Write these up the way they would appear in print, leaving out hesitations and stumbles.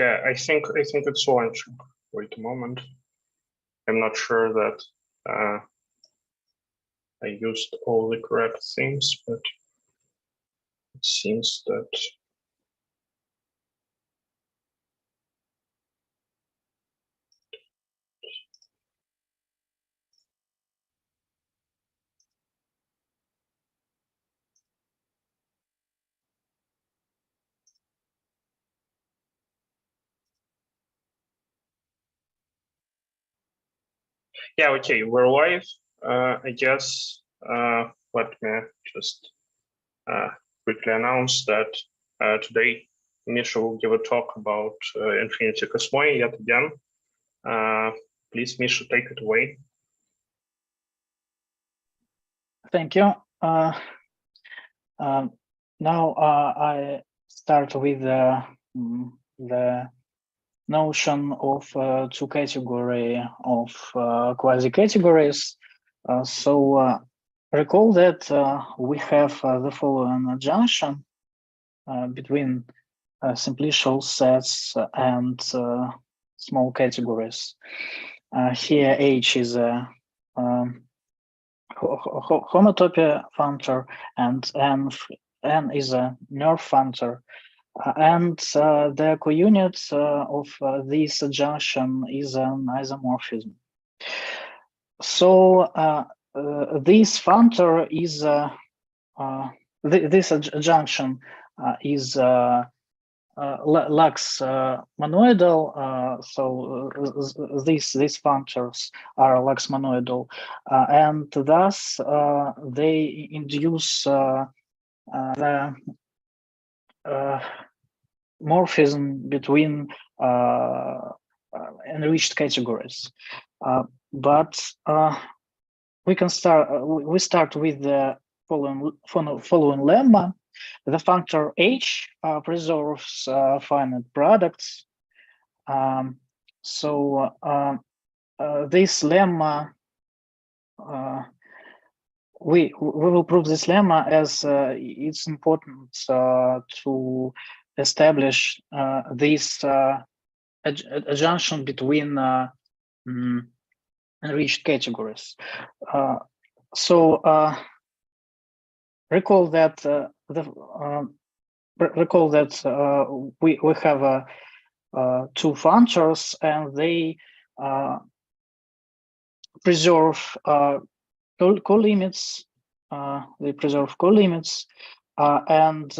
Yeah, I think it's launching. Wait a moment. I'm not sure that I used all the correct things, but it seems that yeah, okay, we're live. I guess let me just quickly announce that today Misha will give a talk about infinity cosmoi yet again. Please, Misha, take it away. Thank you. Now I start with the notion of two category of quasi-categories. Recall that we have the following junction between simplicial sets and small categories. Here H is a homotopy functor and N is a nerve functor. And the counit of this junction is an isomorphism. So this functor is this junction is Lux monoidal. So these functors are Lux monoidal, and thus they induce the morphism between enriched categories. But we can start. We start with the following lemma. The functor H preserves finite products. This lemma, we will prove this lemma as it's important to establish this adjunction between enriched categories. Recall that we have two functors and they preserve colimits. They preserve colimits and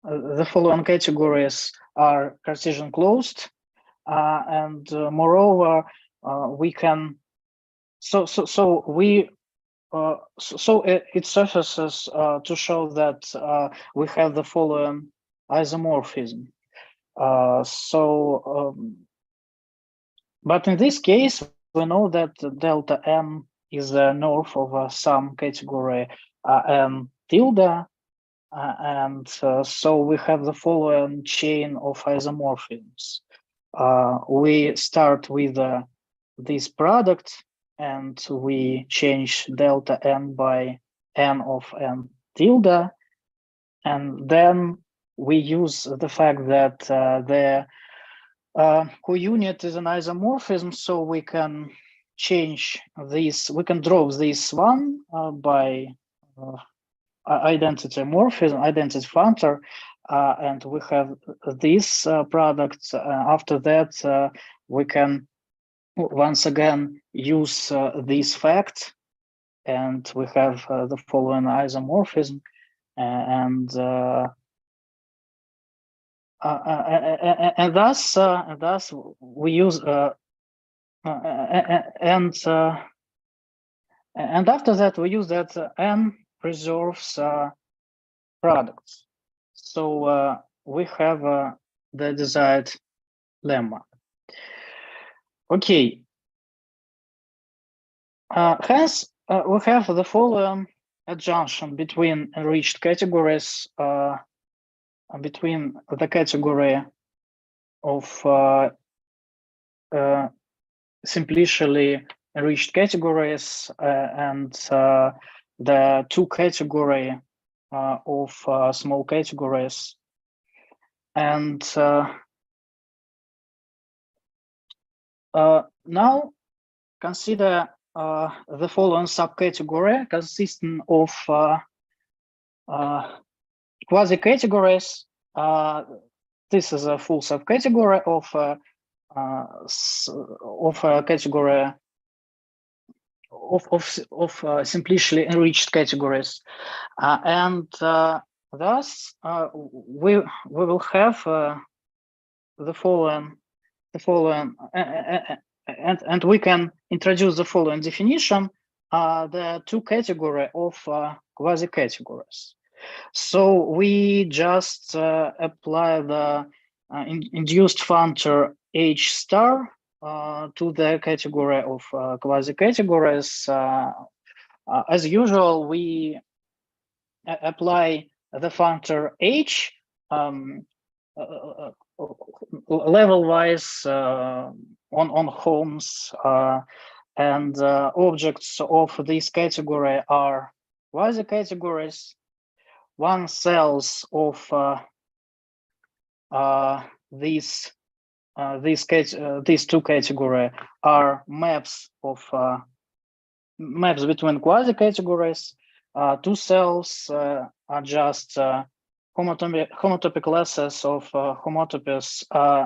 the following categories are Cartesian closed, and moreover, we can. It surfaces to show that we have the following isomorphism. But in this case, we know that delta n is the north of some category n tilde, and so we have the following chain of isomorphisms. We start with this product, and we change delta n by n of n tilde, and then we use the fact that the counit is an isomorphism, so we can change this. We can draw this one by identity morphism, identity functor, and we have this product. After that, we can once again use this fact, and we have the following isomorphism, and thus we use and after that we use that n preserves products. So we have the desired lemma. Okay. Hence, we have the following adjunction between enriched categories, between the category of simplicially enriched categories and the two category of small categories. And now consider the following subcategory consisting of quasi-categories. This is a full subcategory of a category of simplicity enriched categories, and thus we will have the following and we can introduce the following definition: the two category of quasi-categories. So we just apply the induced functor H star to the category of quasi-categories. As usual, we apply the functor H level-wise on homes, and objects of this category are quasi-categories. One cells of these two categories are maps between quasi-categories. Two cells are just homotopy classes of homotopies.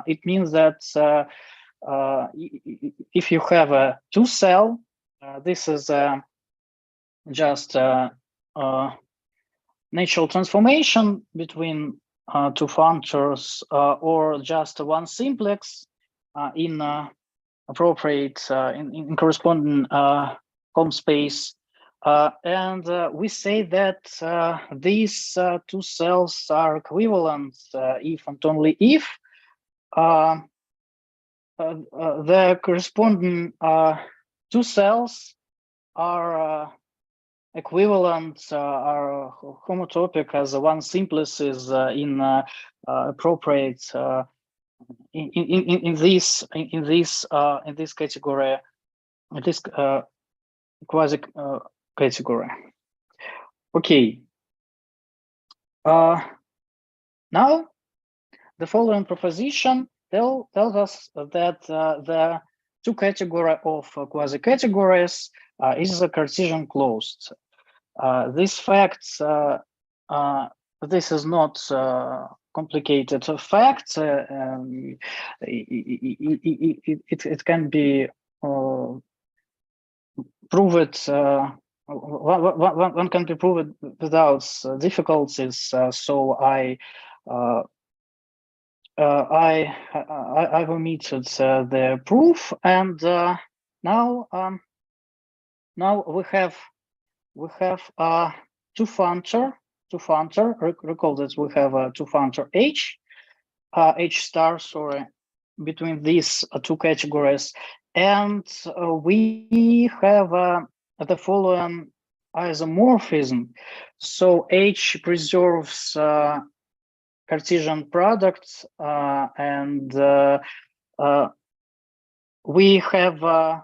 It means that if you have a two cell, this is just natural transformation between two functors, or just one simplex in appropriate in corresponding home space. And we say that these two cells are equivalent if and only if the corresponding two cells are equivalent, are homotopic as one simplex is in appropriate in this category, in this quasi category. Okay. Now the following proposition tells us that the two category of quasi-categories is a Cartesian closed. This fact, this is not complicated fact. It can be proved. One can be proved without difficulties. So I've omitted the proof, and now we have two functor. Recall that we have two functor H star, sorry, between these two categories, and we have the following isomorphism. So H preserves Cartesian products, and we have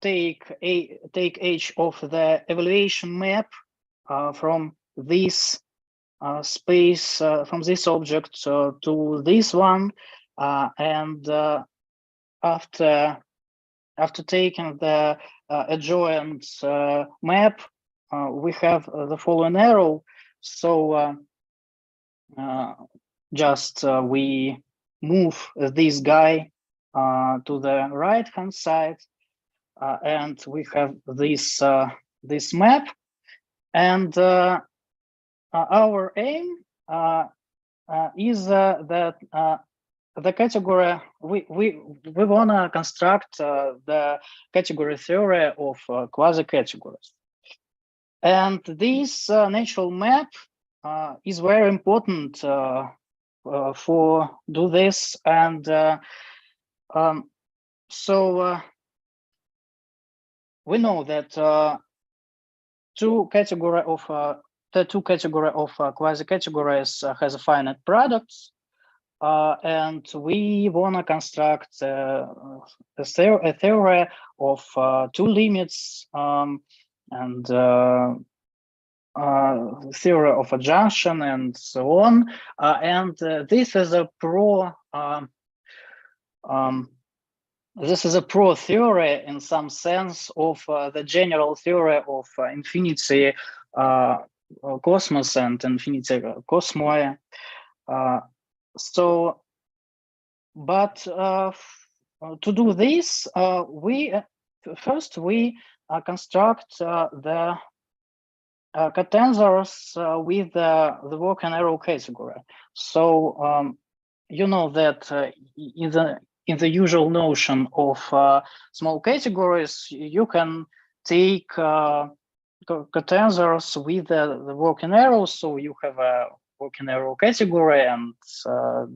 take H of the evaluation map from this space, from this object to this one, and after taking the adjoint map, we have the following arrow. So just we move this guy to the right hand side, and we have this this map, and our aim is that the category we want to construct the category theory of quasi-categories, and this natural map is very important for do this, and so we know that the two category of quasi-categories has a finite products, and we want to construct a theory of two limits, and theory of adjunction and so on. And this is a this is a pro theory in some sense of the general theory of infinity cosmos and infinity cosmoi. But to do this, we first construct the catenzers with the working arrow category. So you know that in the usual notion of small categories, you can take catenzers with the working arrow. So you have a working arrow category, and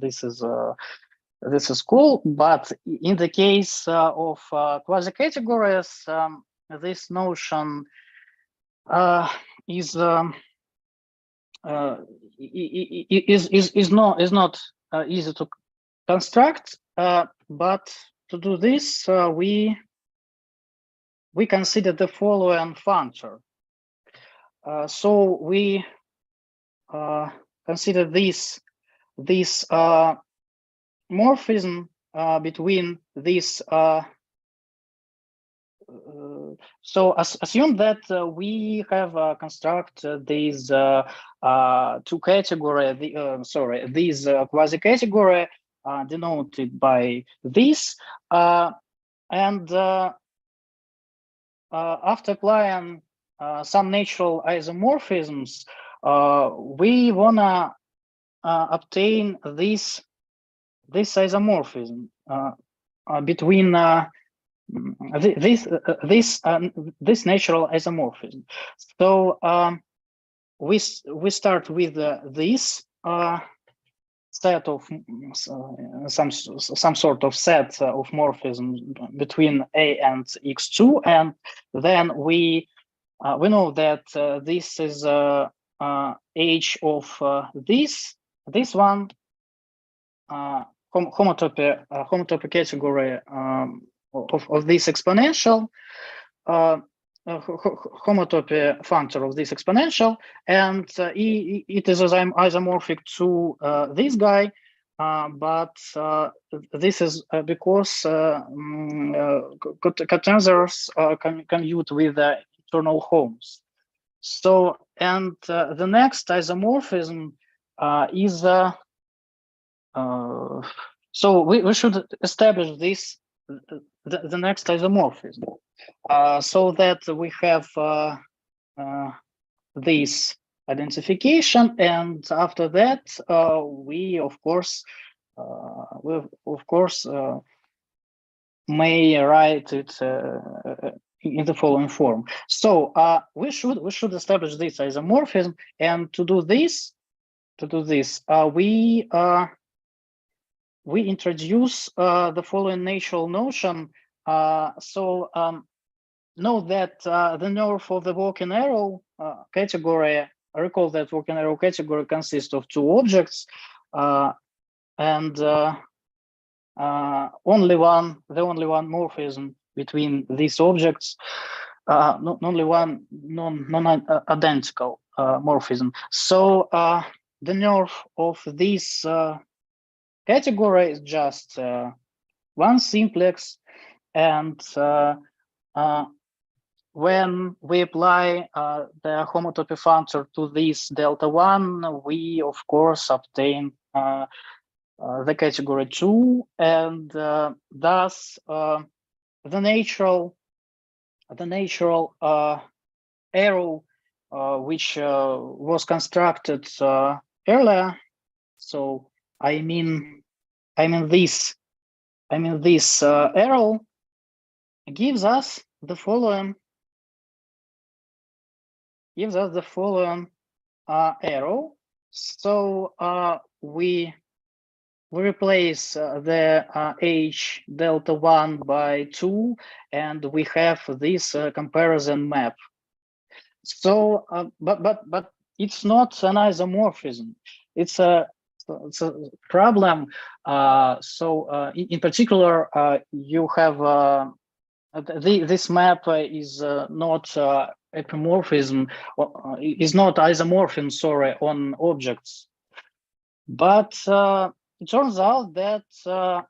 this is cool. But in the case of quasi-categories, this notion is not easy to construct. But to do this, we consider the following functor. So we consider this morphism between this. So assume that we have constructed these two category. These quasi-category denoted by this, and after applying some natural isomorphisms, we wanna obtain this isomorphism between this natural isomorphism. So we start with this set of some sort of set of morphisms between A and X2, and then we know that this is H of this one homotopy category of this exponential, homotopy functor of this exponential, and it is isomorphic to this guy, but this is because catenzers commute with internal homes. So, and the next isomorphism is so we should establish this the next isomorphism so that we have this identification, and after that we of course may write it in the following form. So we should establish this isomorphism, and to do this we introduce the following natural notion. So note that the nerve of the working arrow category, recall that working arrow category consists of two objects, and the only one morphism between these objects, only one non-identical morphism. So the nerve of this category is just one simplex, and when we apply the homotopy functor to this delta 1, we of course obtain the category 2, and thus the natural arrow which was constructed earlier. So I mean this arrow gives us the following arrow. So we replace the H delta 1 by 2, and we have this comparison map. So but it's not an isomorphism. It's a problem. So in particular, you have this map is not epimorphism is not isomorphism, sorry, on objects. But it turns out that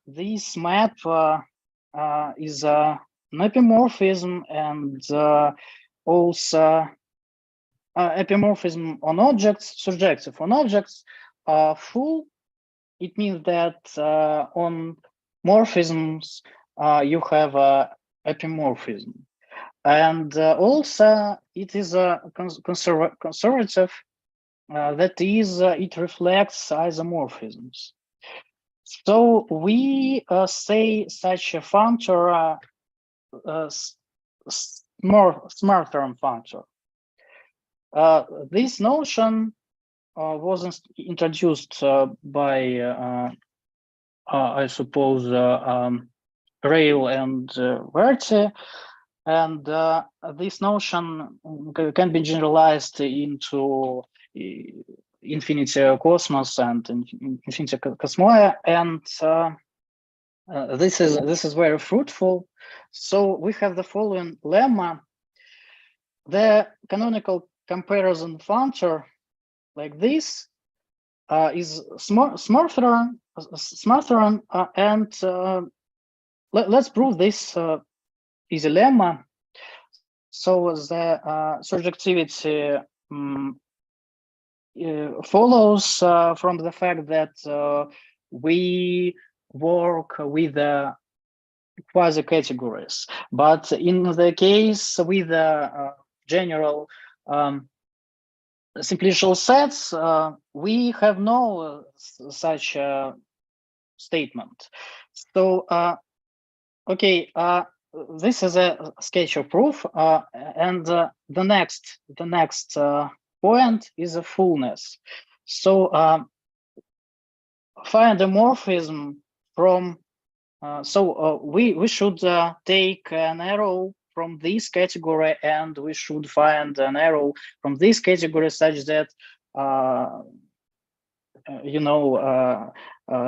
this map is an epimorphism, and also epimorphism on objects, surjective on objects, full. It means that on morphisms you have epimorphism, and also it is a conservative. That is, it reflects isomorphisms. So we say such a functor smarter functor. This notion was introduced by, I suppose, Rail and Verti, and this notion can be generalized into infinity cosmos and infinity cosmoi, and this is very fruitful. So we have the following lemma: the canonical comparison functor like this is smarter, and let's prove this is a lemma. So the surjectivity follows from the fact that we work with the quasi-categories, but in the case with the general simplicial sets, we have no such statement. So, okay, this is a sketch of proof, and the next point is a fullness. So, find a morphism from. We should take an arrow from this category, and we should find an arrow from this category such that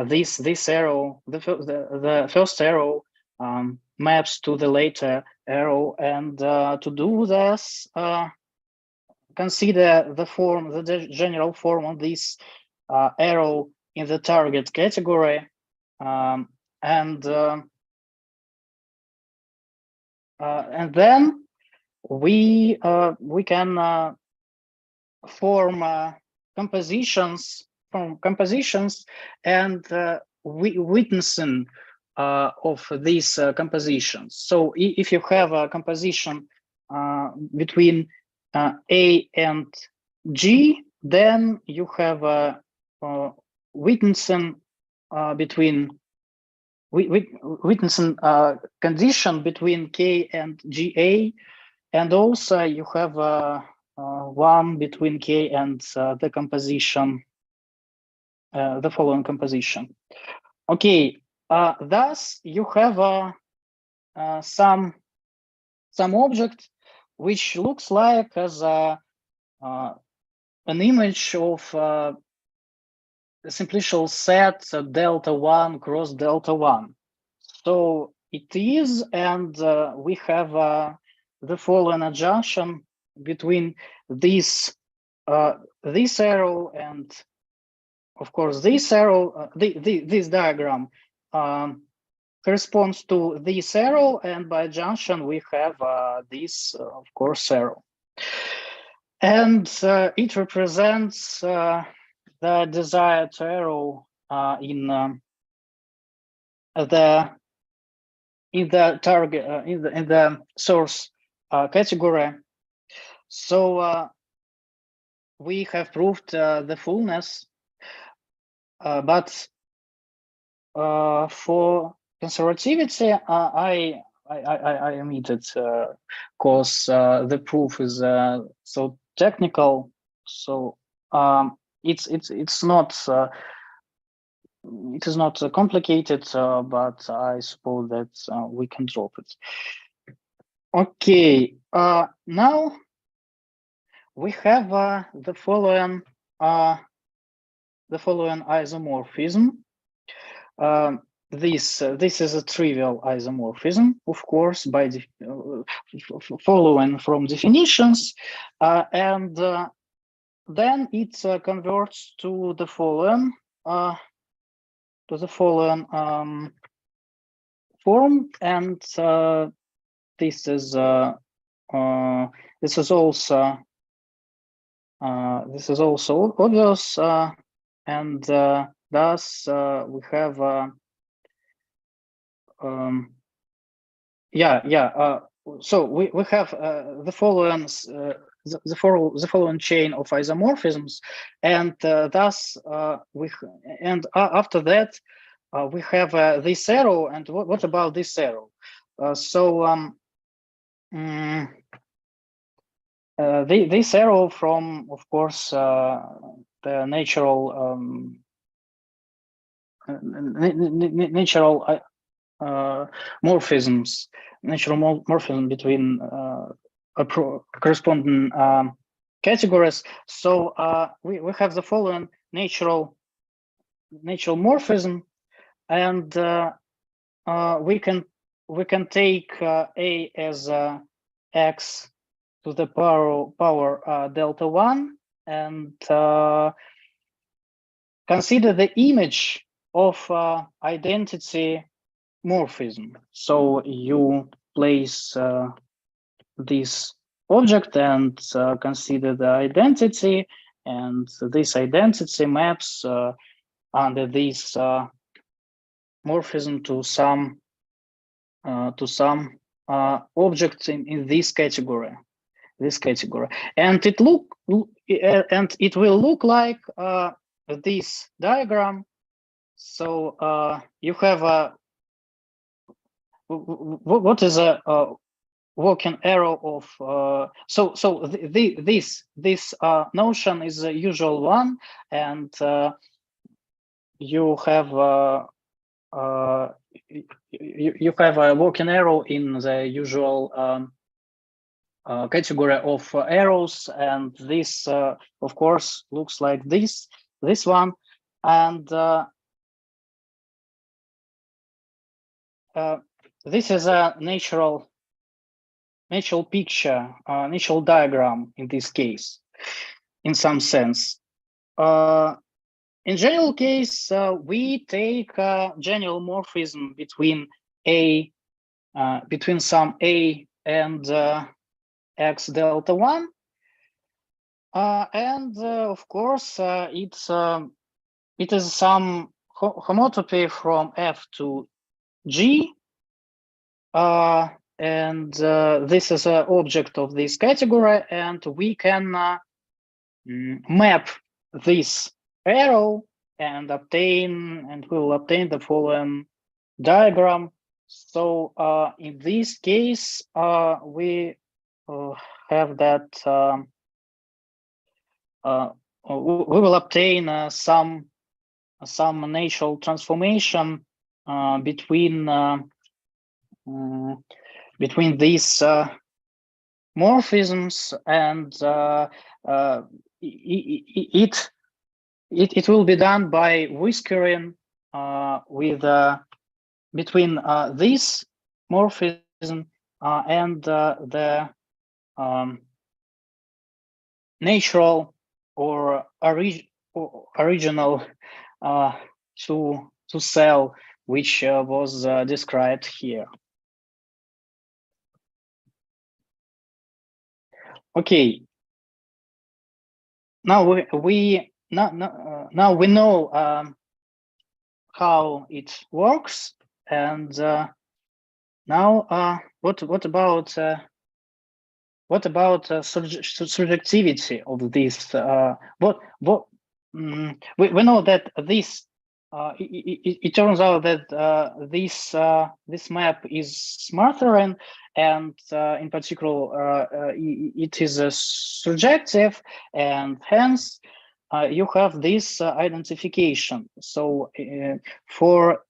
this arrow, the first arrow maps to the later arrow, and to do this, consider the general form of this arrow in the target category, and then we can form compositions and witnessing of these compositions. So if you have a composition between A and G, then you have a witnessing witnessing condition between K and GA, and also you have one between K and the composition, the following composition. Okay, thus you have some object which looks like as an image of a simplicial set delta 1 cross delta 1. So it is, and we have the following adjunction between this arrow and, of course, this arrow. This diagram corresponds to this arrow, and by adjunction we have this, of course, arrow, and it represents the desired arrow in the target in the source category. So we have proved the fullness, but for conservativity, I omitted because the proof is so technical. So it's not. It is not complicated, but I suppose that we can drop it. Okay, now we have the following. The following isomorphism. this is a trivial isomorphism, of course, by following from definitions, and then it converts to the following form, and this is also obvious, and thus we have so we have the following the following chain of isomorphisms, and thus after that we have this arrow. And what about this arrow? This arrow from, of course, the natural morphisms, natural morphism between corresponding categories. So we have the following natural morphism, and we can take A as x to the power delta 1, and consider the image of identity morphism. So you place this object and consider the identity, and this identity maps under this morphism to some objects in this category. And it will look like this diagram. So you have what is a working arrow of this notion is a usual one, and you have you have a working arrow in the usual category of arrows, and this of course looks like this one, and this is a natural picture, natural diagram in this case, in some sense. In general case, we take general morphism between between some A and x delta 1, and of course it is some homotopy from F to G, and this is an object of this category, and we can map this arrow and we will obtain the following diagram. So in this case we have that we will obtain some natural transformation between these morphisms, and it will be done by whiskering with between this morphism and the natural or original to cell, which was described here. Okay. Now we know how it works, and now what about subjectivity of this? We know that this it turns out that this map is Smarteren, and in particular it is subjective, and hence you have this identification. So for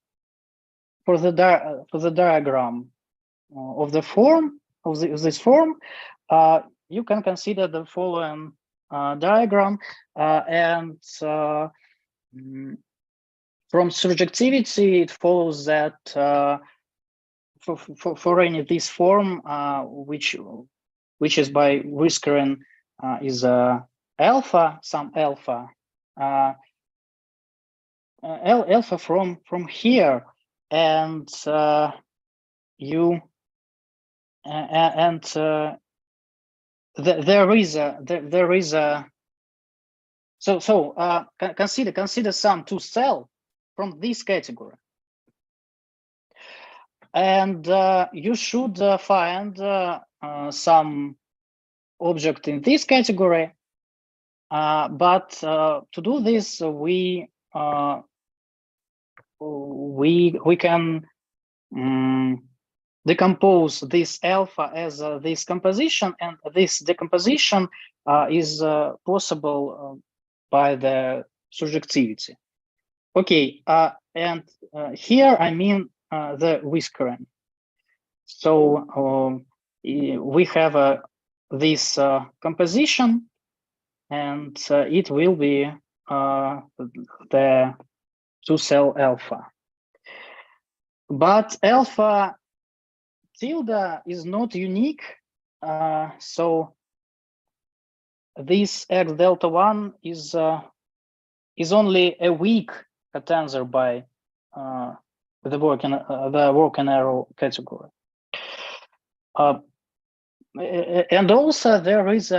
the diagram of the form of this form, you can consider the following diagram, and From surjectivity, it follows that for any this form, which is by whiskering is alpha, some alpha, alpha from here, and there is a consider some two cell from this category, and you should find some object in this category, but to do this we can decompose this alpha as this composition, and this decomposition is possible by the surjectivity. Okay, and here I mean the whiskering. So we have this composition, and it will be the two-cell alpha. But alpha tilde is not unique, so this x delta 1 is only a weak tensor by the working arrow category. And also there is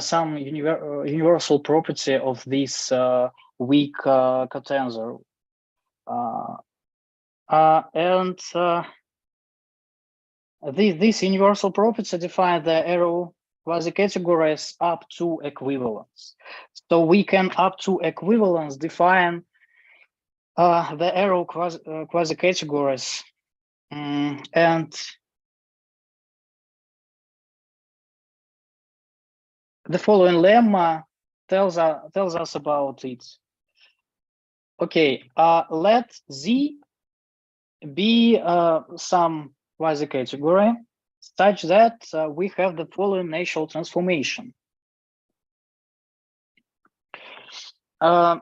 some universal property of this weak cotensor, and this universal property defines the arrow quasi-categories up to equivalence. So we can up to equivalence define the arrow quasi-categories, and the following lemma tells us about it. Okay, let Z be some quasi-category such that we have the following natural transformation. And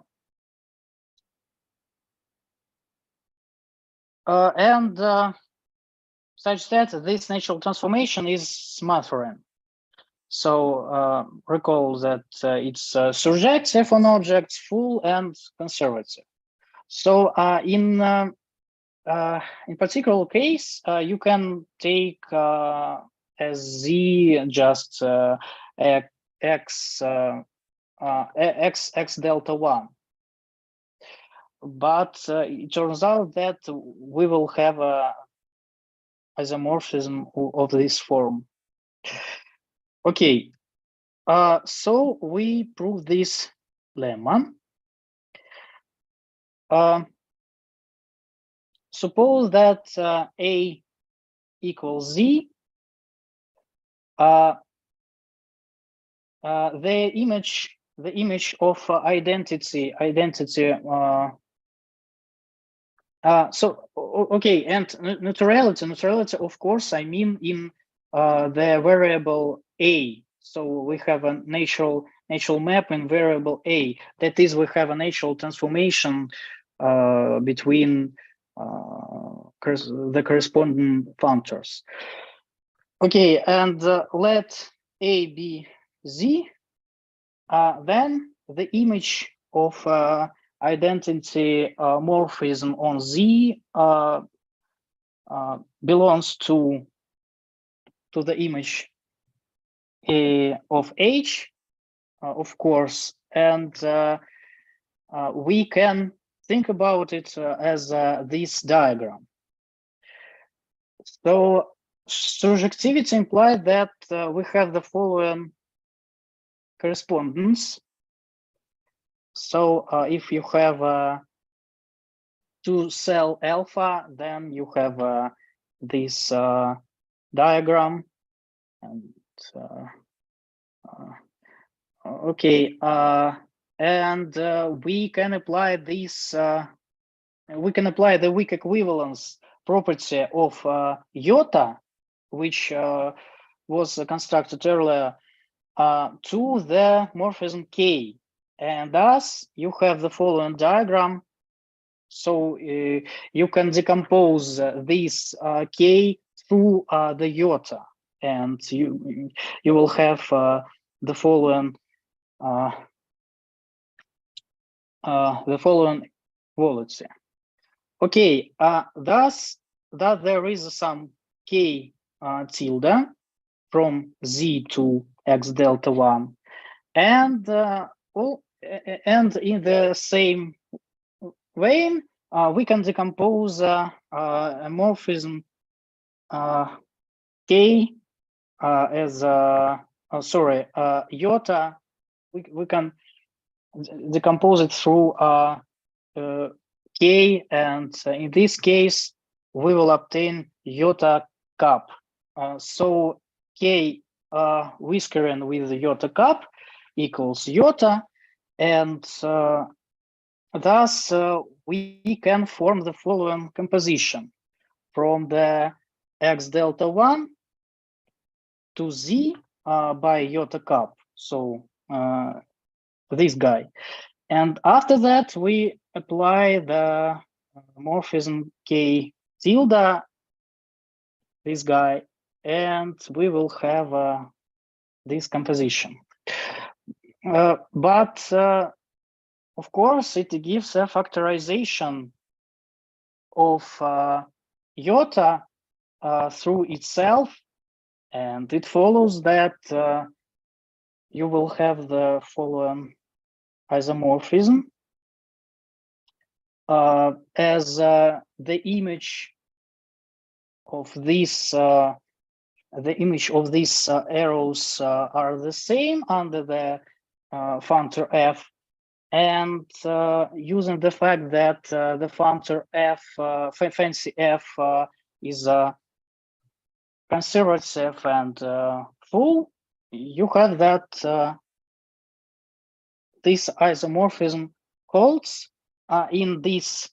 such that this natural transformation is Smatherian. So recall that it's surjective on objects, full and conservative. So in particular case, you can take as Z just x delta 1. But it turns out that we will have a isomorphism of this form. Okay, so we prove this lemma. Suppose that A equals Z. The image of identity. So okay, and neutrality. Of course, I mean in the variable A. So we have a natural map in variable A. That is, we have a natural transformation between the corresponding functors. Okay, and let A be Z. Then the image of identity morphism on Z belongs to the image of H, of course, and we can think about it as this diagram. So surjectivity implies that we have the following correspondence. So if you have two-cell alpha, then you have this diagram, and okay, and we can apply this. We can apply the weak equivalence property of iota, which was constructed earlier, to the morphism K. And thus you have the following diagram. So you can decompose this K through the iota, and you will have the following quality. Okay, thus that there is some K tilde from Z to X delta 1, and and in the same way, we can decompose a morphism K as iota. We can decompose it through K, and in this case, we will obtain iota cup. So K whiskering with iota cup equals iota, and thus we can form the following composition from the X delta 1 to Z by iota cup. So this guy. And after that, we apply the morphism K tilde, this guy, and we will have this composition. But of course, it gives a factorization of iota through itself, and it follows that you will have the following isomorphism as the image of these arrows are the same under the functor f, and using the fact that the functor f, fancy f, is conservative and full, you have that this isomorphism holds in this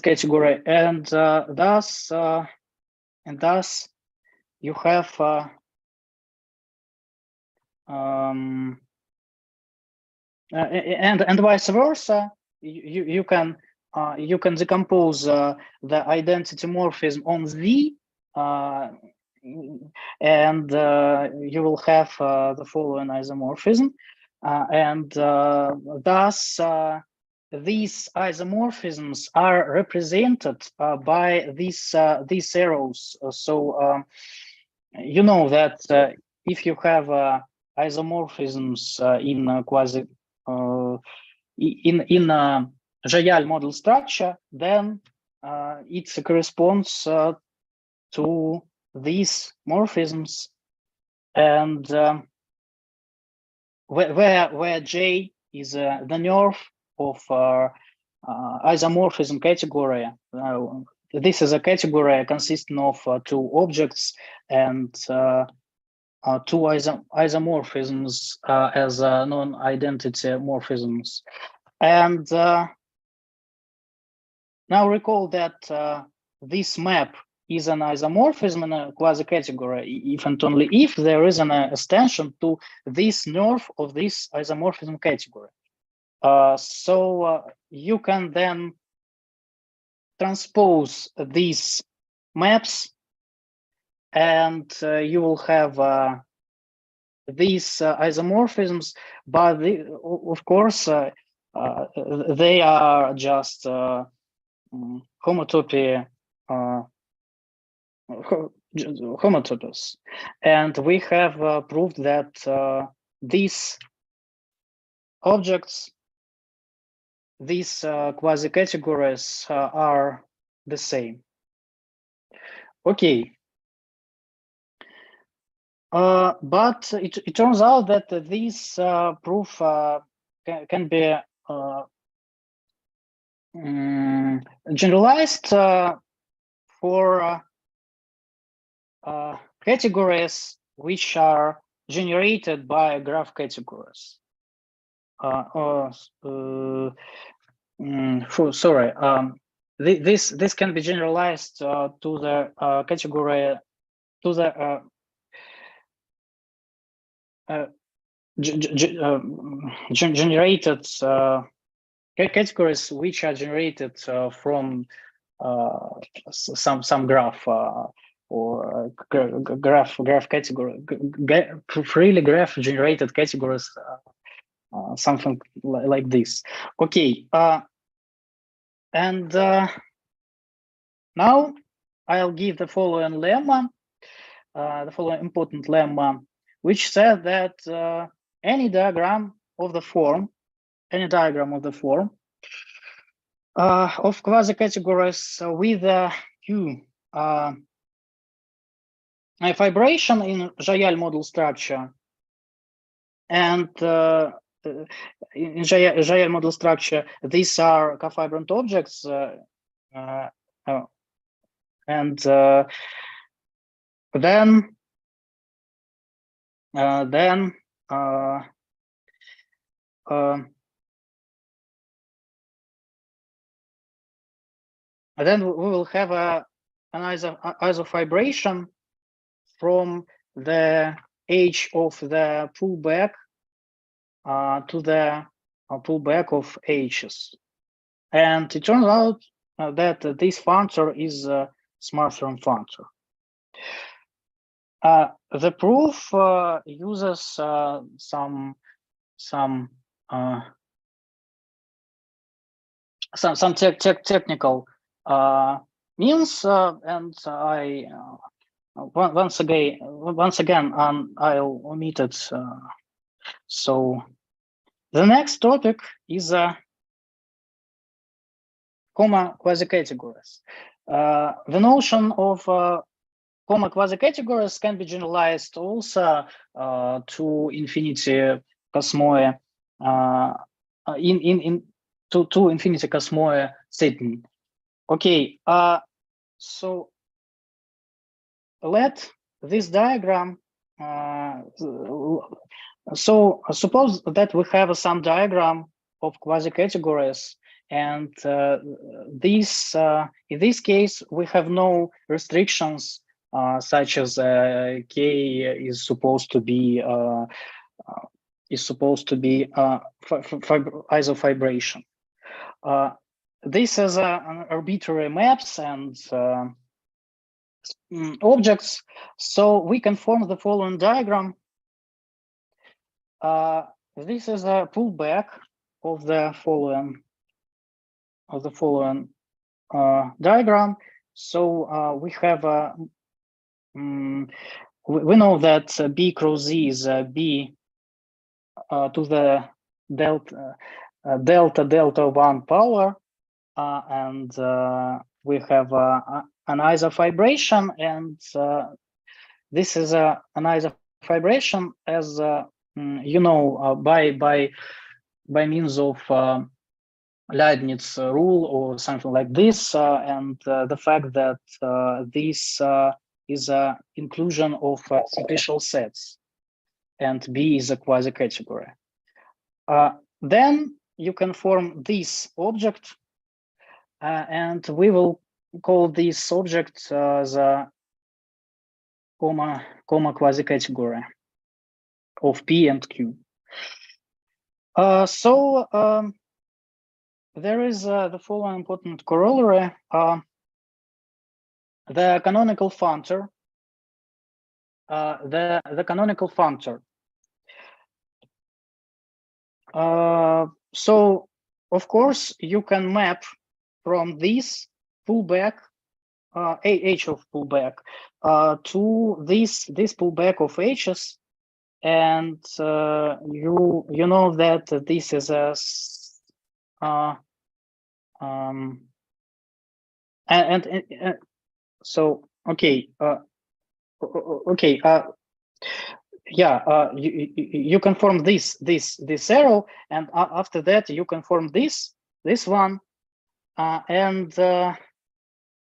category, and thus you have and vice versa. You can decompose the identity morphism on Z, and you will have the following isomorphism, and thus these isomorphisms are represented by these arrows. So you know that if you have isomorphisms in quasi in Jayal model structure, then it corresponds to these morphisms, and where J is the nerve of isomorphism category. This is a category consisting of two objects and two isomorphisms as non-identity morphisms. And now recall that this map is an isomorphism in a quasi-category if and only if there is an extension to this nerve of this isomorphism category. So you can then transpose these maps, and you will have these isomorphisms, but of course they are just homotopy homotopies, and we have proved that these objects, these quasi-categories are the same. Okay. But it turns out that this proof can be generalized for categories which are generated by graph categories. Sorry. This can be generalized to the category, to the generated categories which are generated from some graph or graph category, freely graph generated categories, something like this. Okay, and now I'll give the following lemma, the following important lemma, which says that any diagram of the form of quasi-categories with Q a vibration in Jayal model structure, and in Jayal model structure, these are cofibrant objects, and then we will have an isovibration from the edge of the pullback to the pullback of H's. And it turns out that this functor is Smart-Form functor. The proof uses some technical means, and I once again I'll omit it. So the next topic is comma quasi-categories. The notion of comma quasi-categories can be generalized also to infinity cosmoi to infinity cosmoi setting. Okay, so let this diagram. So suppose that we have some diagram of quasi-categories, and this in this case we have no restrictions such as K is supposed to be isovibration. This is an arbitrary maps and objects, so we can form the following diagram. This is a pullback of the following diagram. So we have we know that B cross Z is B to the delta 1 power, and we have an isovibration, and this is an isovibration as you know, by means of Leibniz rule or something like this, and the fact that this is an inclusion of special sets, and B is a quasi-category. Then you can form this object, and we will call this object the comma quasi-category of P and Q. So there is the following important corollary. The canonical functor. The canonical functor. So of course you can map from this pullback, H of pullback, to this pullback of H's, and you know that this is a so okay, yeah, you can form this arrow, and after that you can form this one, and the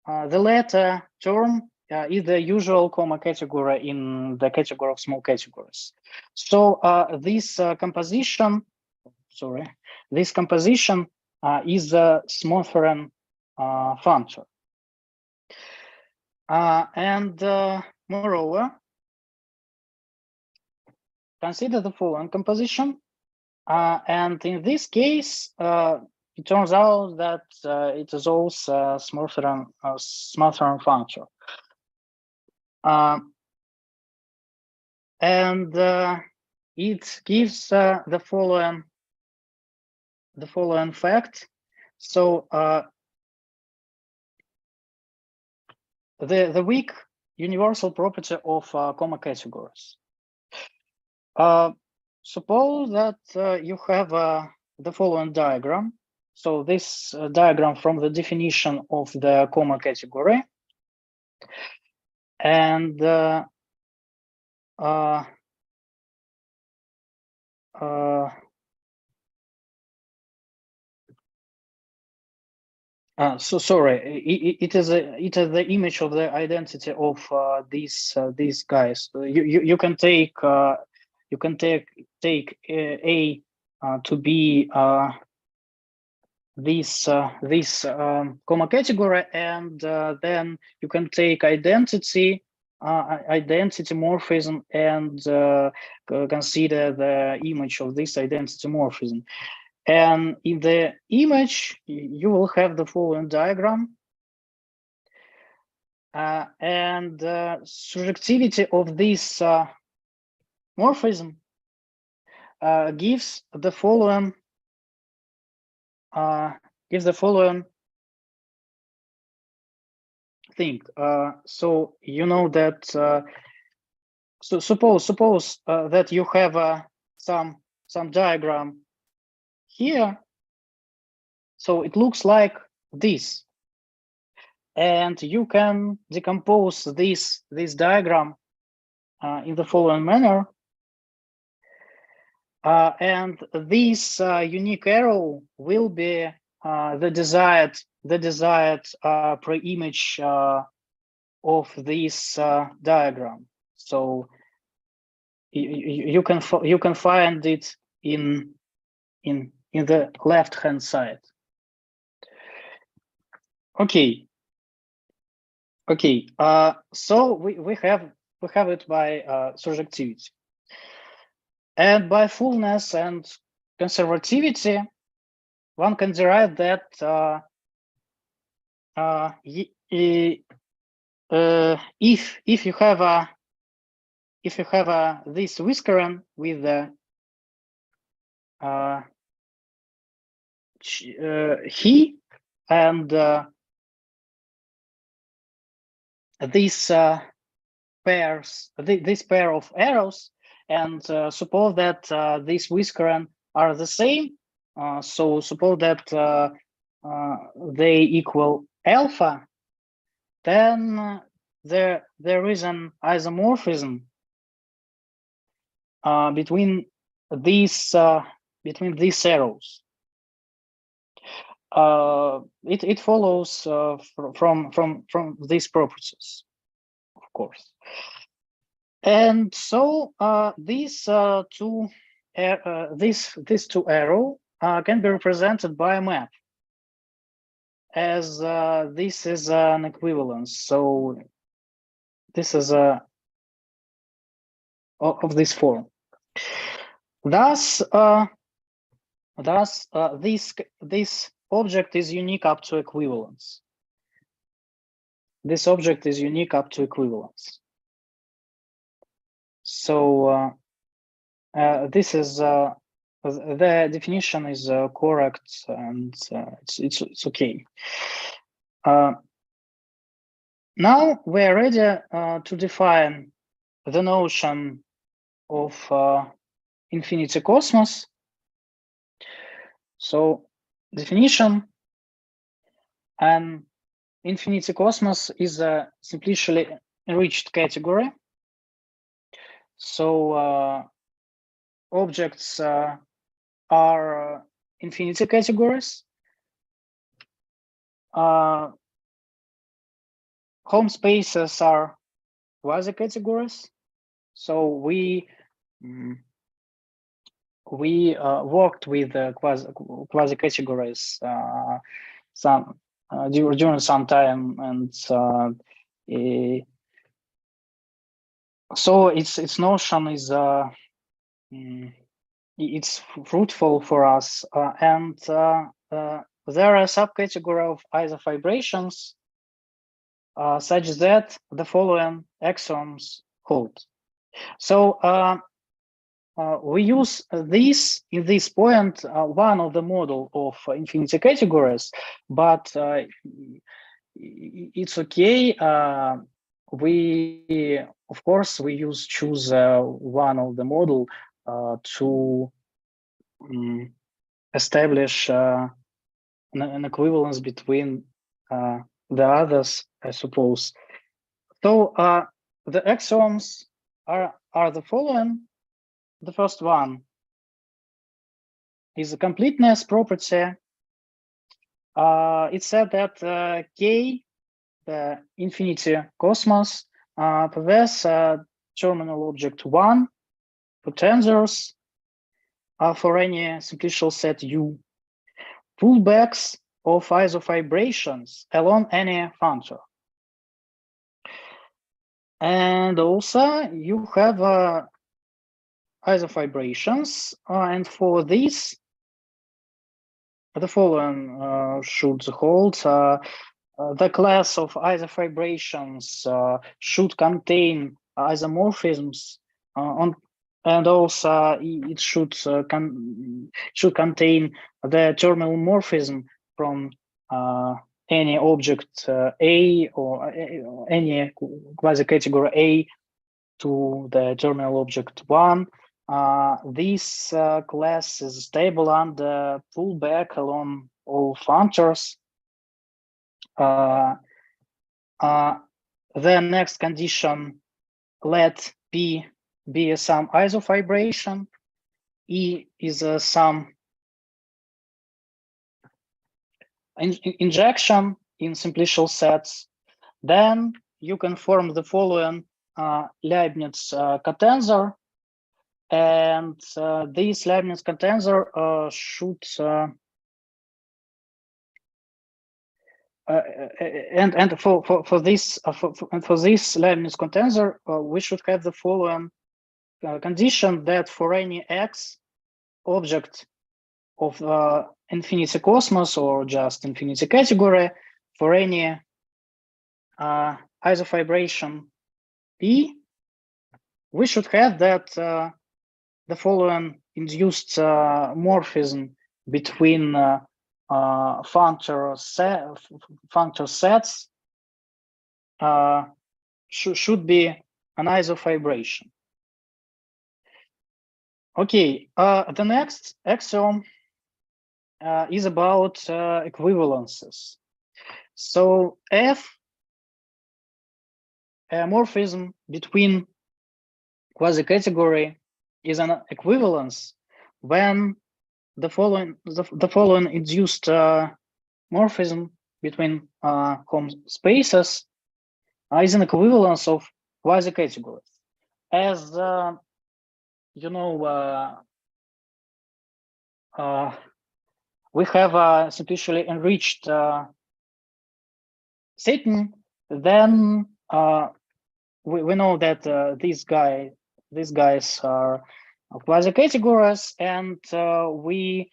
latter term is the usual comma category in the category of small categories. So this composition is a Smart-Form functor, and moreover, consider the following composition. And in this case, it turns out that it is also a Smatheron functor. And it gives the following fact. So the weak universal property of comma categories. Suppose that you have the following diagram. So this diagram from the definition of the comma category, and so sorry, it is the image of the identity of these guys. You can take A to be this comma category, and then you can take identity morphism and consider the image of this identity morphism. And in the image, you will have the following diagram. And surjectivity of this morphism gives the following thing. So you know that. So suppose that you have some diagram here. So it looks like this, and you can decompose this diagram in the following manner. And this unique arrow will be the desired pre-image of this diagram. So you can find it in the left hand side. Okay. So we have it by surjectivity. And by fullness and conservativity, one can derive that if you have this whiskeron with he and these pairs, this pair of arrows, and suppose that these whiskeron are the same. So suppose that they equal alpha, then there is an isomorphism between these arrows. It follows from these properties, of course. And so these two arrow can be represented by a map, as this is an equivalence. So this is of this form. Thus this object is unique up to equivalence. This object is unique up to equivalence. So this is the definition is correct, and it's okay. Now we're ready to define the notion of infinity cosmos. So definition: an infinity cosmos is a simplicially enriched category. So objects are infinity categories. Home spaces are quasi-categories. So we worked with quasi-categories during some time, and so its notion is it's fruitful for us, and there are subcategory of isofibrations such that the following axioms hold. So we use this in this point, one of the model of infinity categories, but it's okay. We, of course, we choose one of the model to establish an equivalence between the others, I suppose. So the axioms are the following. The first one is a completeness property. It said that K, the infinity cosmos, possess terminal object 1 for tensors for any simplicial set U, pullbacks of isofibrations along any functor. And also you have isofibrations, and for this, the following should hold. The class of isofibrations should contain isomorphisms and also it should contain the terminal morphism from any object A or any quasi-category A to the terminal object 1. This class is stable under pullback along all functors. The next condition, let P be some isofibration. E is some injection in simplicial sets. Then you can form the following Leibniz cotensor, and this Leibniz cotensor should and for this Leibniz cotensor, we should have the following condition, that for any x object of infinity cosmos or just infinity category, for any isofibration P, we should have that the following induced morphism between functor sets should be an isofibration. Okay, the next axiom is about equivalences. So F, a morphism between quasi-category, is an equivalence when the following induced morphism between home spaces is an equivalence of quasi-categories. As you know, we have a simplicially enriched Satan, then we know that these guys are quasi-categories, and we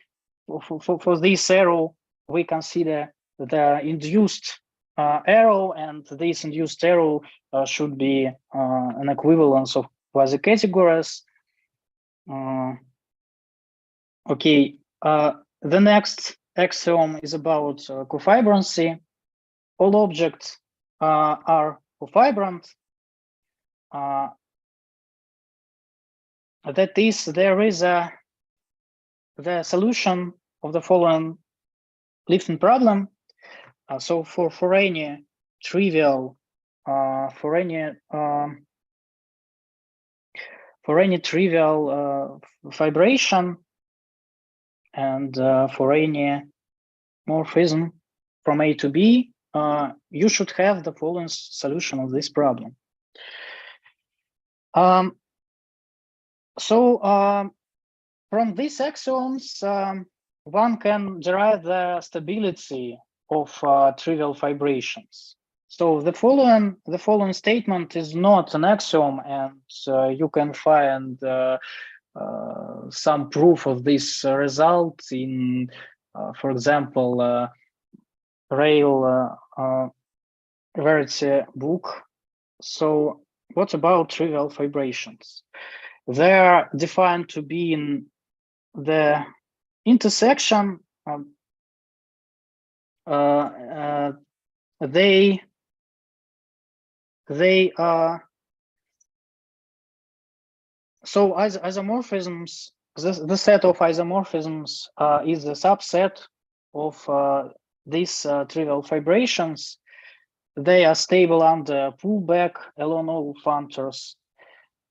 for this arrow we consider the induced arrow, and this induced arrow should be an equivalence of quasi-categories. Okay, the next axiom is about cofibrancy. All objects are cofibrant. That is, there is the solution of the following Lifton problem. So for any trivial fibration and for any morphism from A to B, you should have the following solution of this problem. So from these axioms, one can derive the stability of trivial fibrations. So the following statement is not an axiom, and you can find some proof of this result in, for example, Rail Verity book. So what about trivial fibrations? They are defined to be in the intersection. They are so isomorphisms. The set of isomorphisms is a subset of these trivial fibrations. They are stable under pullback along all functors,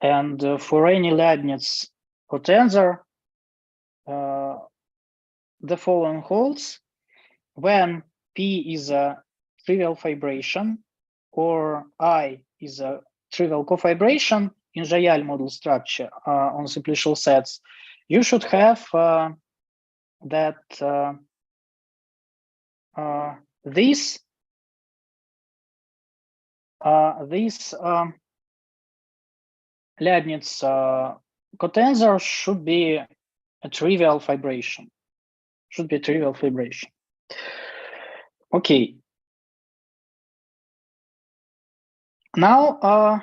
and for any Leibniz cotensor, the following holds: when P is a trivial fibration or I is a trivial cofibration in Jayal model structure on simplicial sets, you should have that this Leibniz cotensor should be a trivial fibration. Okay. Now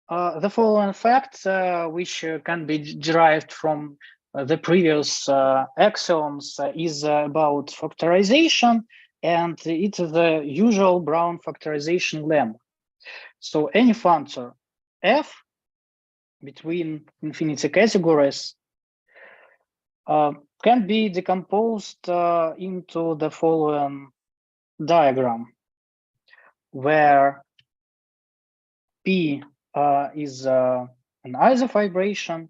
the following fact, which can be derived from the previous axioms, is about factorization, and it is the usual Brown factorization lemma. So any functor f between infinity categories can be decomposed into the following diagram, where P is an isofibration,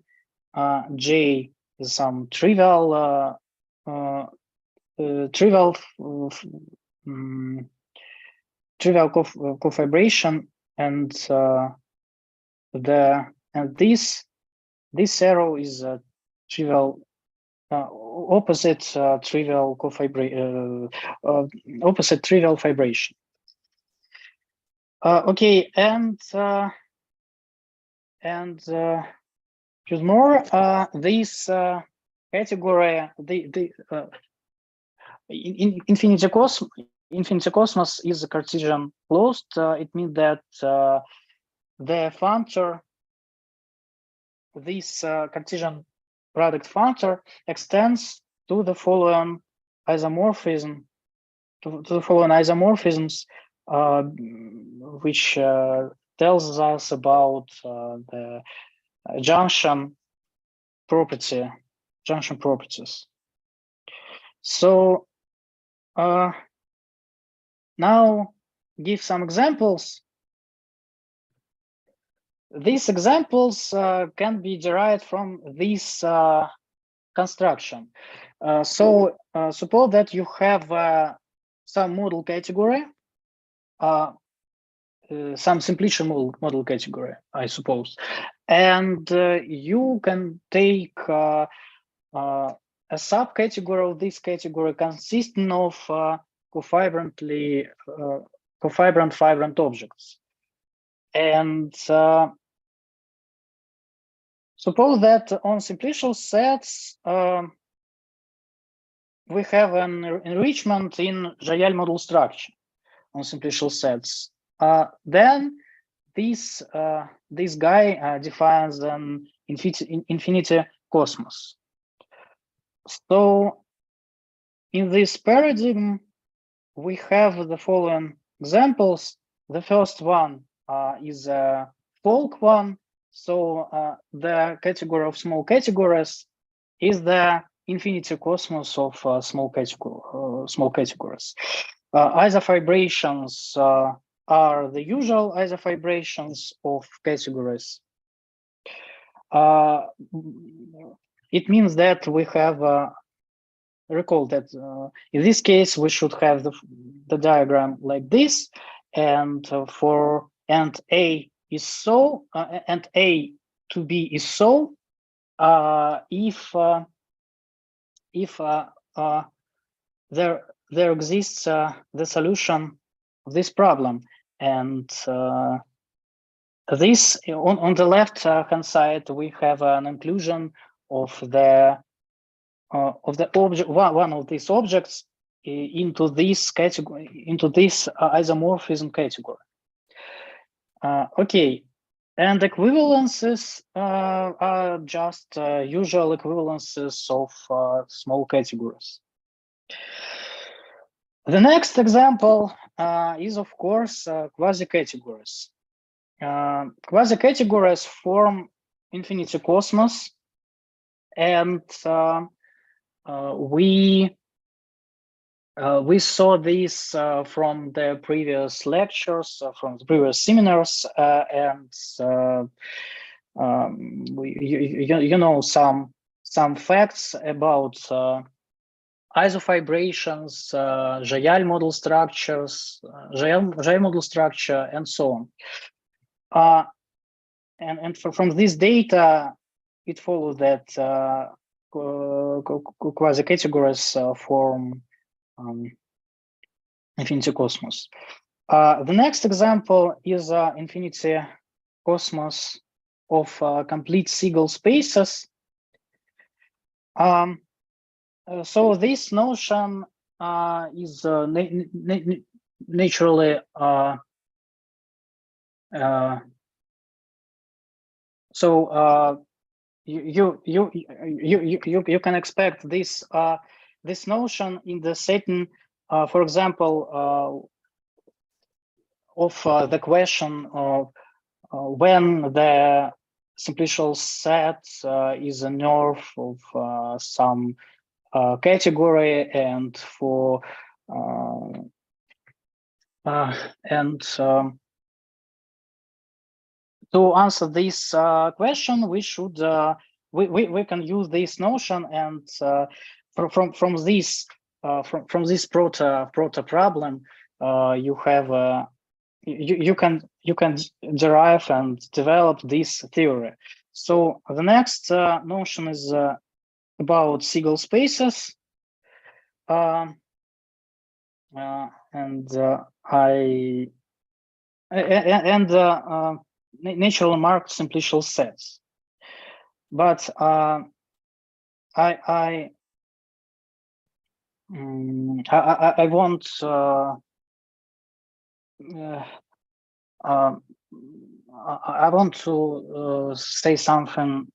J is some trivial cofibration, and this arrow is a trivial opposite trivial fibration. Okay, and more, this category, in infinity cosmos is a Cartesian closed. It means that the functor, this Cartesian product functor, extends to the following isomorphism, to the following isomorphisms, which tells us about the junction properties. So now give some examples. These examples can be derived from this construction. So suppose that you have some model category, some simplicial model category, I suppose, and you can take a subcategory of this category consisting of cofibrant fibrant objects, and suppose that on simplicial sets we have an enrichment in Jayal model structure on simplicial sets. Then this guy defines an infinity cosmos. So in this paradigm, we have the following examples. The first one is a folk one. So the category of small categories is the infinity cosmos of small categories. Isofibrations are the usual isofibrations of categories. It means that we have recall that in this case we should have the diagram like this, and and A is so and A to B is so if there exists the solution of this problem, and this on the left hand side, we have an inclusion of the object, one of these objects into this category, into this isomorphism category. Okay, and equivalences are just usual equivalences of small categories. The next example is, of course, quasi-categories. Quasi-categories form infinity cosmos, and we saw this from the previous lectures, from the previous seminars, and you know some facts about isofibrations, Jayal model structures, Jayal model structure, and so on. And from this data, it follows that quasi-categories form infinity cosmos. The next example is infinity cosmos of complete Siegel spaces. So this notion is naturally you can expect this this notion in the setting, for example, of the question of when the simplicial set is a norm of some category, and for to answer this question, we should we can use this notion, and from this proto problem, you have you can derive and develop this theory. So the next notion is about Siegel spaces, and natural marked simplicial sets. But I want I want to say something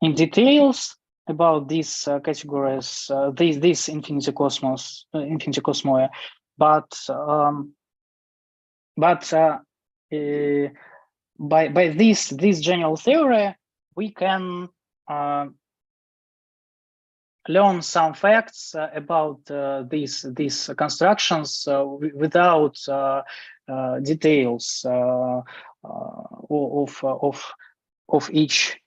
in details about these categories, these infinity cosmos, infinity cosmoi, but by this general theory, we can learn some facts about these constructions without details of each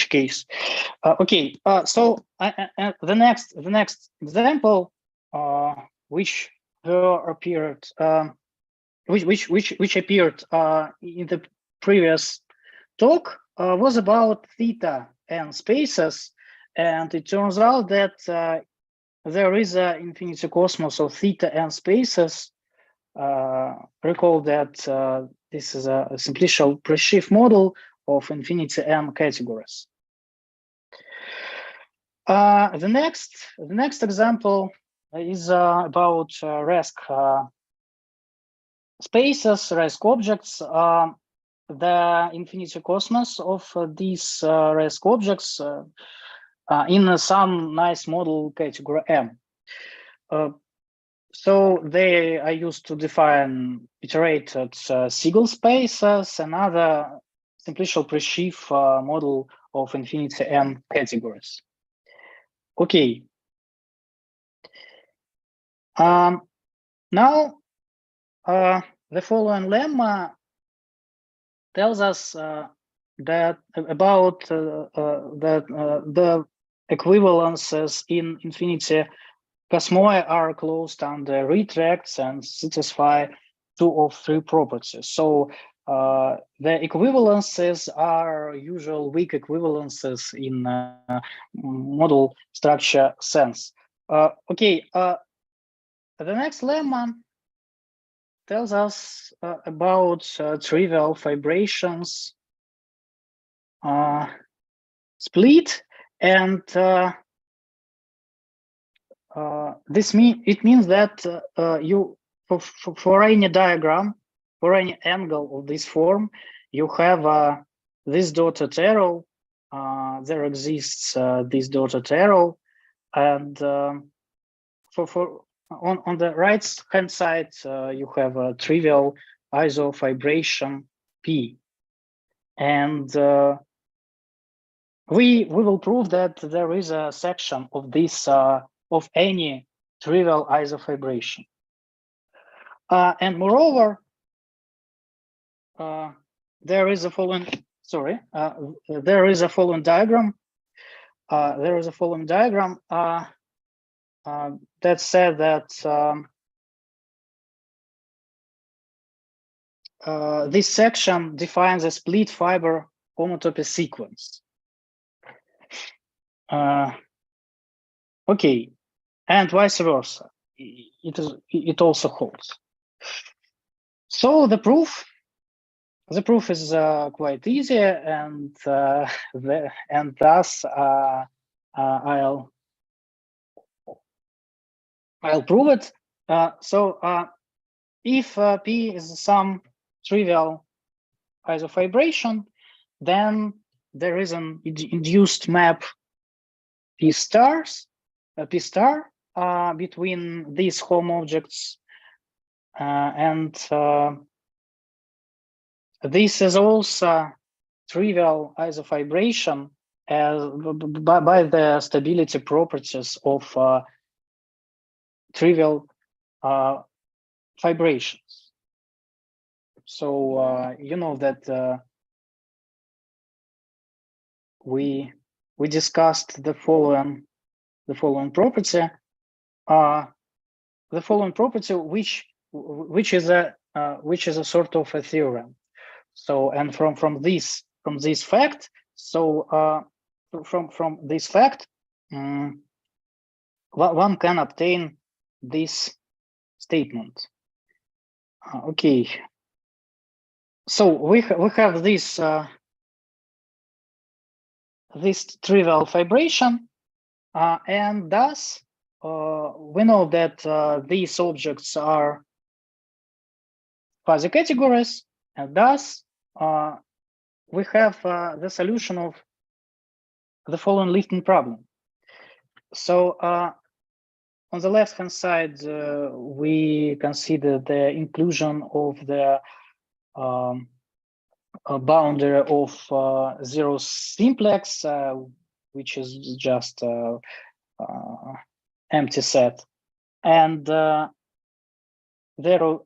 case. Okay, so the next example, which appeared which appeared in the previous talk, was about theta and spaces, and it turns out that there is an infinity cosmos of theta and spaces. Recall that this is a simplicial Presheaf model of infinity M categories. The next example is about RESC spaces, RESC objects. The infinity cosmos of these RESC objects in some nice model category M. So they are used to define iterated Siegel spaces, another simplicial Presheaf model of infinity M categories. Okay. Now the following lemma tells us that about the equivalences in infinity cosmoi are closed under retracts and satisfy 2 of 3 properties. So the equivalences are usual weak equivalences in model structure sense. Okay, the next lemma tells us about trivial fibrations split, and it means that you for any diagram, for any angle of this form, you have this dotted arrow. There exists this dotted arrow, and on the right hand side you have a trivial isofibration P, and we will prove that there is a section of this of any trivial isofibration, and moreover there is a following there is a following diagram. There is a following diagram that said that this section defines a split fiber homotopy sequence. Okay, and vice versa. It also holds. So the proof is quite easy, and thus I'll prove it. So if P is some trivial isofibration, then there is an induced map P star between these home objects, and this is also trivial isofibration by the stability properties of trivial fibrations. So you know that we discussed the following property. The following property, which is a sort of a theorem. So, and from this fact, so from this fact, one can obtain this statement. Okay. So we have this this trivial fibration, and thus we know that these objects are quasi-categories, and thus we have the solution of the following lifting problem. So on the left hand side, we consider the inclusion of the boundary of zero simplex, which is just empty set, and zero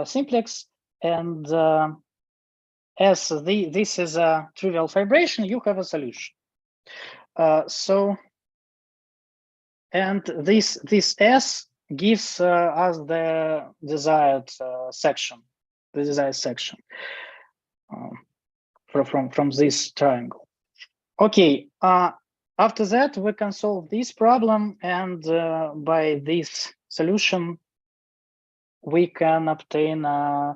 simplex, and as this is a trivial fibration, you have a solution. So, and this S gives us the desired section, from this triangle. Okay. After that, we can solve this problem, and by this solution, we can obtain a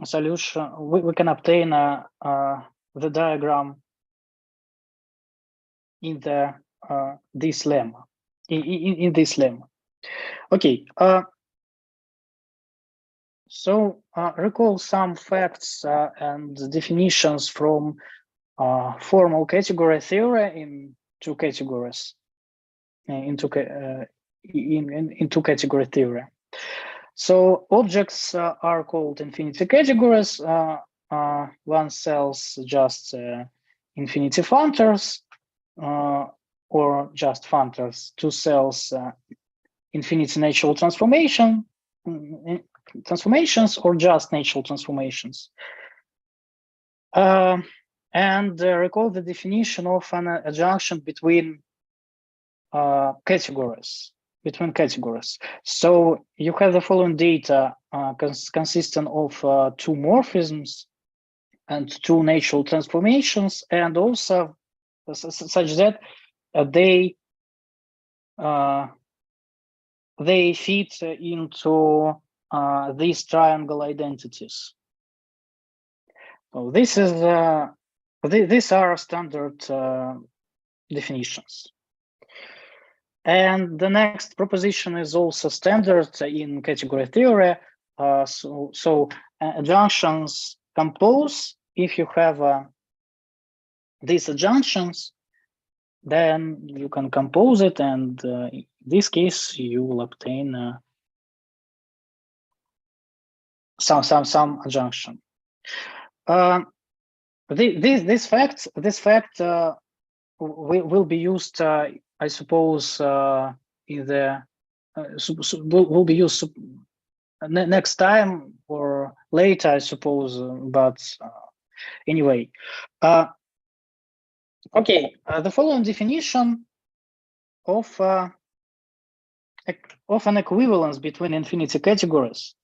solution. We can obtain the diagram in the this lemma. In this lemma. Okay. So recall some facts and definitions from formal category theory in two categories. In two category theory. So objects are called infinity categories. One sells just infinity functors, or just functors. Two cells infinity natural transformations, or just natural transformations. And recall the definition of an adjunction between categories. So you have the following data consisting of two morphisms and two natural transformations, and also such that they fit into these triangle identities. So this is these are standard definitions. And the next proposition is also standard in category theory. So adjunctions compose. If you have these adjunctions, then you can compose it, and in this case, you will obtain some adjunction. This fact will be used, I suppose, in the will be used next time or later, I suppose. But anyway, okay. The following definition of an equivalence between infinity categories.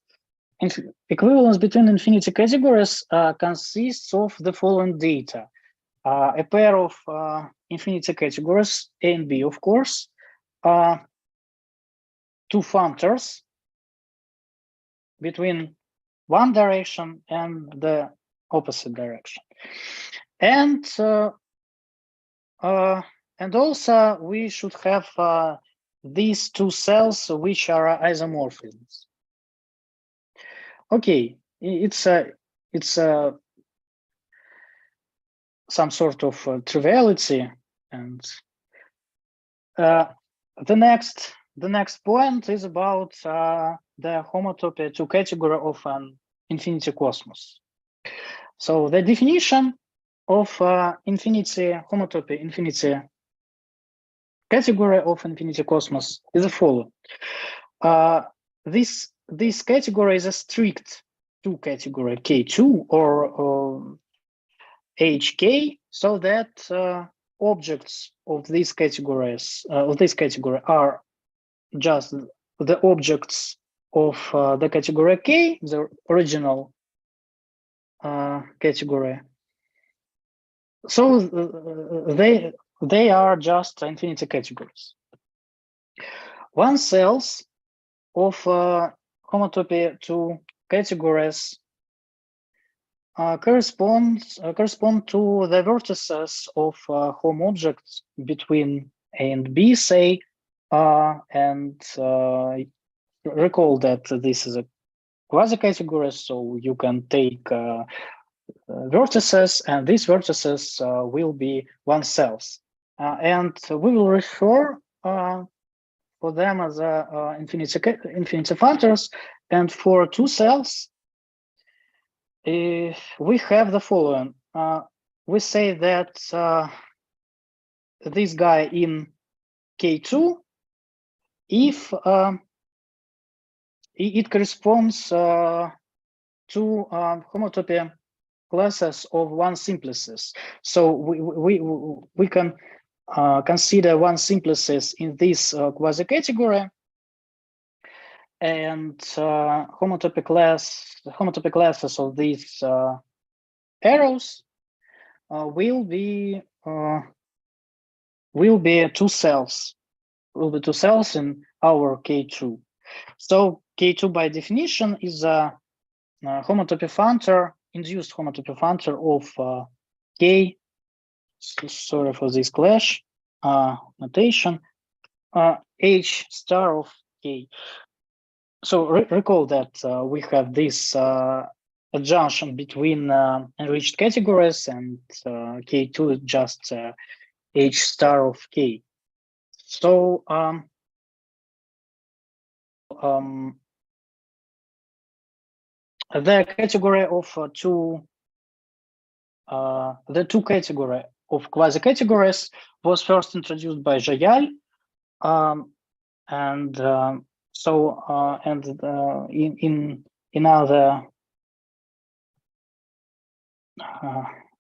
Equivalence between infinity categories consists of the following data. A pair of infinity categories, A and B, of course, two functors between one direction and the opposite direction. And also we should have these two cells which are isomorphisms. Okay, it's some sort of triviality, and the next point is about the homotopy to category of an infinity cosmos. So the definition of infinity homotopy infinity category of infinity cosmos is the following. This category is a strict two category K2 or HK, so that objects of these categories of this category are just the objects of the category K, the original category. So they are just infinity categories. One cells of homotopy to categories correspond to the vertices of home objects between A and B, say, and recall that this is a quasi-category, so you can take vertices, and these vertices will be one cells, and we will refer for them as infinity functors. And for two cells, we have the following. We say that this guy in K2, if it corresponds to homotopy classes of one simplices. So we can consider one simplices in this quasi-category, and homotopy classes of these arrows will be two cells. Will be two cells in our K2. So K2 by definition is a homotopy functor, induced homotopy functor of K. Sorry for this clash notation. H star of K. So recall that we have this adjunction between enriched categories, and K2 is just H star of K. So the category of the two category of quasi-categories was first introduced by Jayal, and in other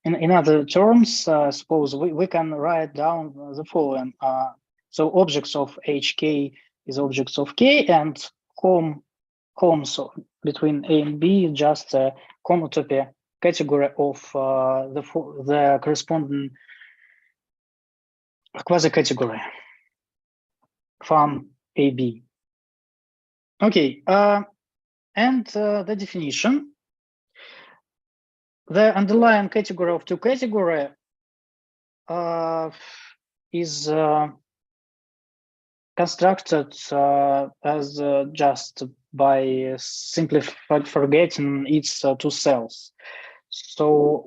in other terms, suppose we can write down the following. So objects of HK is objects of K, and homes between A and B just a homotopy category of the corresponding quasi-category from AB. Okay. And the definition, the underlying category of two category is constructed as just by simply forgetting its two cells. So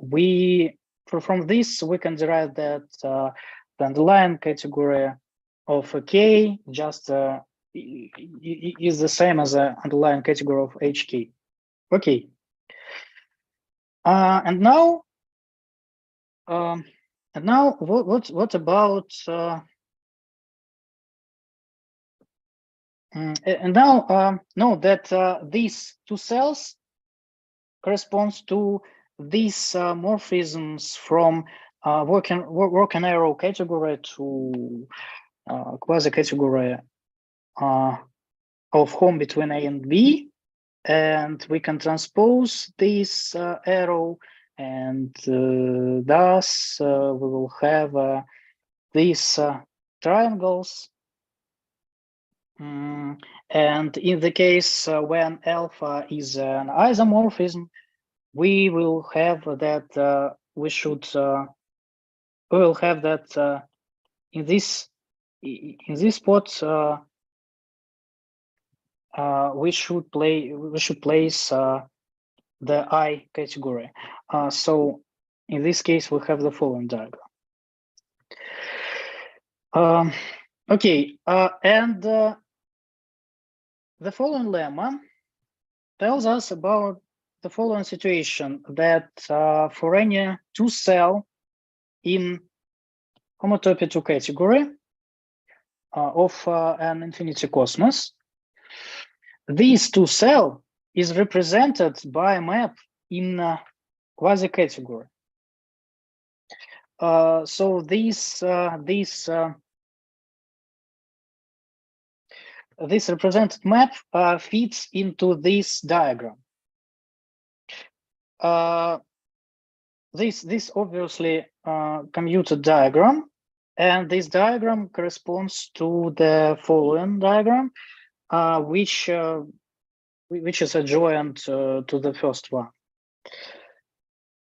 from this we can derive that the underlying category of K just is the same as the underlying category of HK. Okay. And now what about and now know that these two cells corresponds to these morphisms from working arrow category to quasi-category of home between A and B, and we can transpose this arrow, and thus we will have these triangles. And in the case when alpha is an isomorphism, we will have that we will have that in this spot we should place the I category. So in this case we have the following diagram. Okay, and the following lemma tells us about the following situation, that for any two cell in homotopy 2 category of an infinity cosmos, this two cell is represented by a map in quasi-category. So this represented map fits into this diagram. This obviously commuted diagram, and this diagram corresponds to the following diagram, which is adjoint to the first one.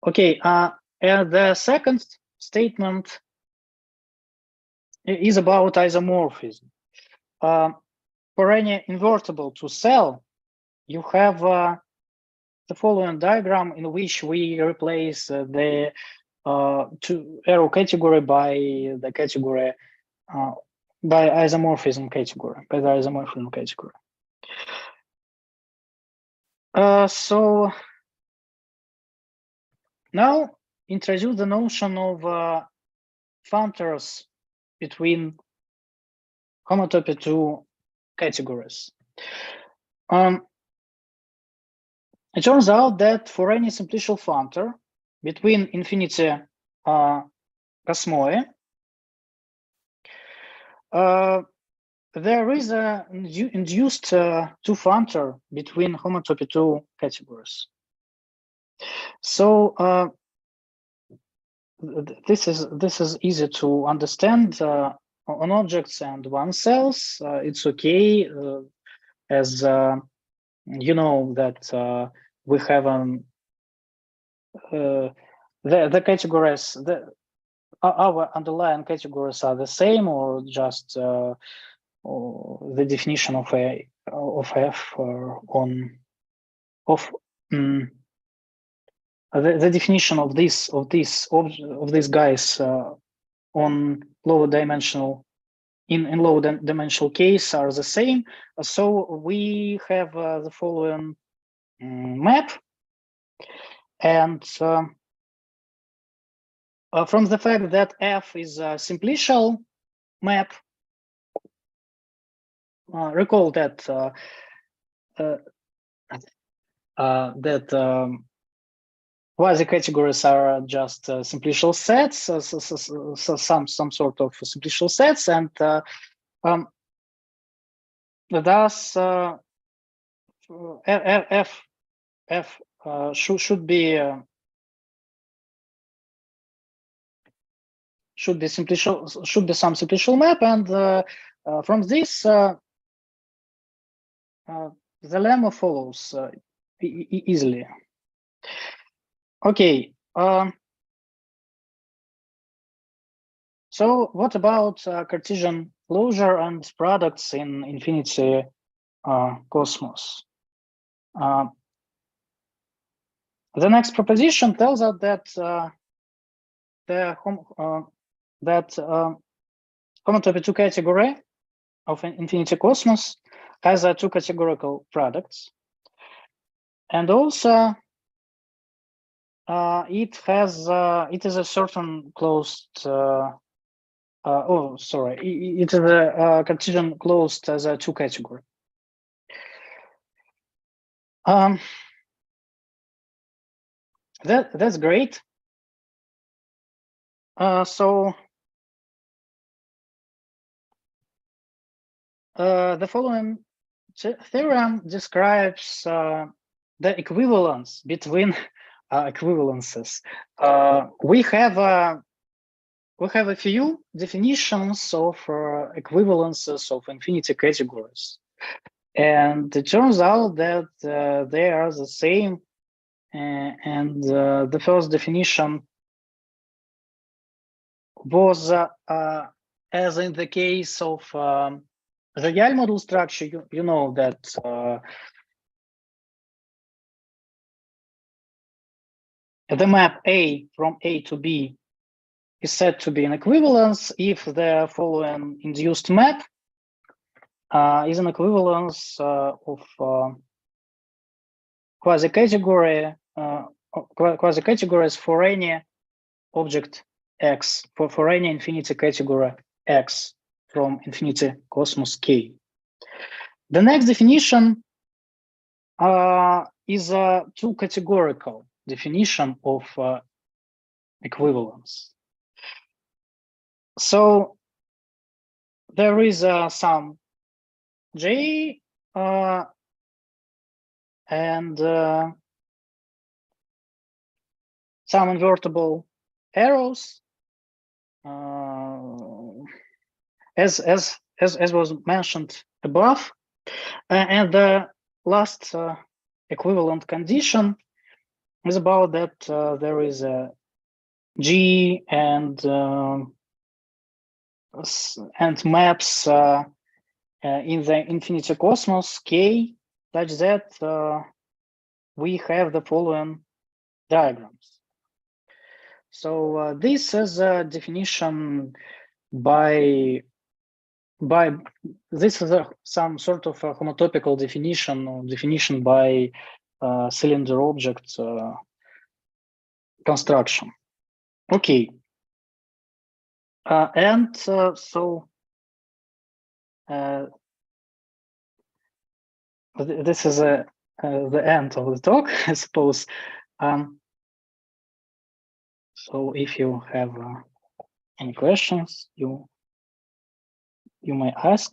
Okay, and the second statement is about isomorphism. For any invertible two cell, you have the following diagram in which we replace the two arrow category by the category by isomorphism category, by the isomorphism category. So now introduce the notion of functors between homotopy 2 categories. It turns out that for any simplicial functor between infinity cosmoi, there is a induced two functor between homotopy 2 categories. So this is easy to understand on objects and one cells. It's okay, as you know that we have the categories, our underlying categories are the same, or just the definition of f the definition of these guys on lower dimensional in low dimensional case are the same. So we have the following map, and from the fact that F is a simplicial map, recall that quasi-categories are just simplicial sets, so some sort of simplicial sets, and thus F should be some simplicial map, and from this the lemma follows easily. Okay. So what about Cartesian closure and products in infinity cosmos? The next proposition tells us that homotopy 2 category of an infinity cosmos has two categorical products, and also it is a certain closed. It is a Cartesian closed as a 2 category. That's great. So the following theorem describes the equivalence between equivalences. We have a few definitions of equivalences of infinity categories, and it turns out that they are the same. And the first definition was, as in the case of the Yale model structure, you know that the map A from A to B is said to be an equivalence if the following induced map is an equivalence of quasi-categories for any object X, for any infinity category X from infinity cosmos K. The next definition is a two-categorical definition of equivalence. So there is some J and some invertible arrows, as was mentioned above, and the last equivalent condition is about that there is a G and maps in the infinity cosmos K such that we have the following diagrams. So this is a definition by this is some sort of a homotopical definition, or definition by cylinder object construction. Okay, and so this is the end of the talk, I suppose. So if you have any questions, you may ask.